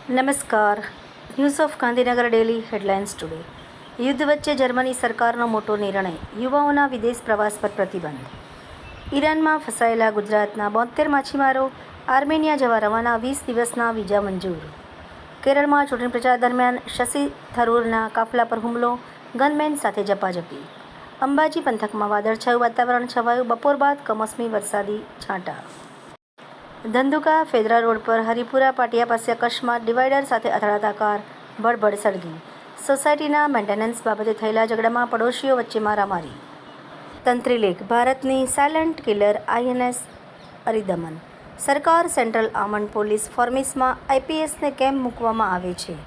નમસ્કાર. News of Gandhinagar daily headlines today. યુદ્ધ વચ્ચે જર્મની સરકારનો મોટો નિર્ણય, યુવાઓના વિદેશ પ્રવાસ પર પ્રતિબંધ. ઈરાનમાં ફસાયેલા ગુજરાતના 72 માછીમારો આર્મેનિયા જવા રવાના, 20 દિવસના વિઝા મંજૂર. કેરળમાં ચૂંટણી પ્રચાર દરમિયાન શશી થરૂરના કાફલા પર હુમલો, ગનમેન સાથે ઝપાઝપી. અંબાજી પંથકમાં વાદળછાયું વાતાવરણ છવાયું, બપોર બાદ કમોસમી વરસાદી છાંટા. ધંધુકા ફેદરા રોડ પર હરિપુરા પાટિયા પાસે અકસ્માત, ડિવાઈડર સાથે અથડાતા કાર ભડભડ સળગી. સોસાયટીના મેન્ટેનન્સ બાબતે થયેલા ઝઘડામાં પડોશીઓ વચ્ચે મારામારી. તંત્રી લેખ, ભારતની સાયલન્ટ કિલર INS અરિદમન. સરકાર સેન્ટ્રલ આર્મડ પોલીસ ફોર્મિસમાં IPSને કેમ મૂકવામાં આવે છે?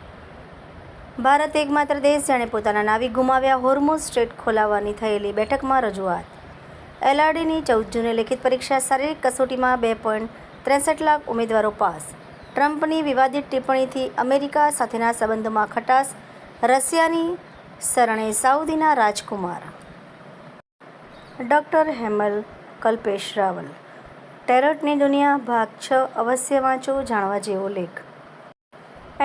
ભારત એકમાત્ર દેશ જેણે પોતાના નાવિક ગુમાવ્યા, હોર્મુઝ સ્ટ્રેટ ખોલાવવાની થયેલી બેઠકમાં રજૂઆત. LRDની 14 જૂને લેખિત પરીક્ષા, શારીરિક કસોટીમાં 2.63 લાખ ઉમેદવારો પાસ. ટ્રમ્પની વિવાદિત ટિપ્પણીથી અમેરિકા સાથેના સંબંધોમાં ખટાશ, રશિયાની શરણે સાઉદીના રાજકુમાર. ડૉક્ટર હેમલ કલ્પેશ રાવલ. ટેરોટની દુનિયા ભાગ 6 અવશ્ય વાંચો, જાણવા જેવો લેખ.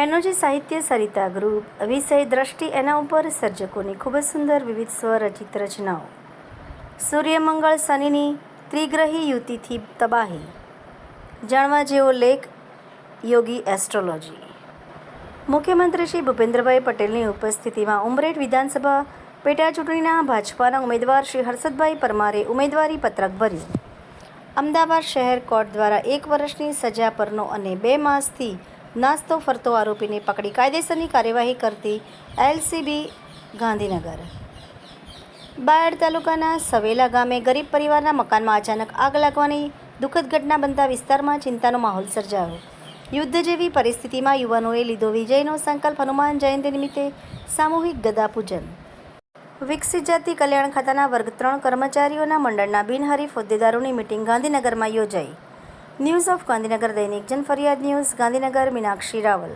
એનોજી સાહિત્ય સરિતા ગ્રુપ. વિષય દ્રષ્ટિ, એના ઉપર સર્જકોની ખૂબ જ સુંદર વિવિધ સ્વરચિત રચનાઓ. સૂર્યમંગળ શનિની ત્રિગ્રહી યુતિથી તબાહી, જાણવા જેવો લેખ. યોગી એસ્ટ્રોલોજી. મુખ્યમંત્રી શ્રી ભૂપેન્દ્રભાઈ પટેલની ઉપસ્થિતિમાં ઉમરેઠ વિધાનસભા પેટાચૂંટણીના ભાજપાના ઉમેદવાર શ્રી હર્ષદભાઈ પરમારે ઉમેદવારી પત્રક ભર્યું. અમદાવાદ શહેર કોર્ટ દ્વારા 1 વર્ષની સજા પરનો અને 2 માસથી નાસ્તો ફરતો આરોપીને પકડી કાયદેસરની કાર્યવાહી કરતી LCB ગાંધીનગર. બાયડ તાલુકાના સવેલા ગામે ગરીબ પરિવારના મકાનમાં અચાનક આગ લાગવાની દુઃખદ ઘટના બનતા વિસ્તારમાં ચિંતાનો માહોલ સર્જાયો. યુદ્ધ જેવી પરિસ્થિતિમાં યુવાનોએ લીધો વિજયનો સંકલ્પ. હનુમાન જયંતિ નિમિત્તે સામૂહિક ગદા પૂજન. વિકસિત જાતિ કલ્યાણ ખાતાના વર્ગ 3 કર્મચારીઓના મંડળના બિનહરીફ હોદ્દેદારોની મિટિંગ ગાંધીનગરમાં યોજાઈ. ન્યૂઝ ઓફ ગાંધીનગર દૈનિક જનફરિયાદ ન્યૂઝ ગાંધીનગર. મીનાક્ષી રાવલ.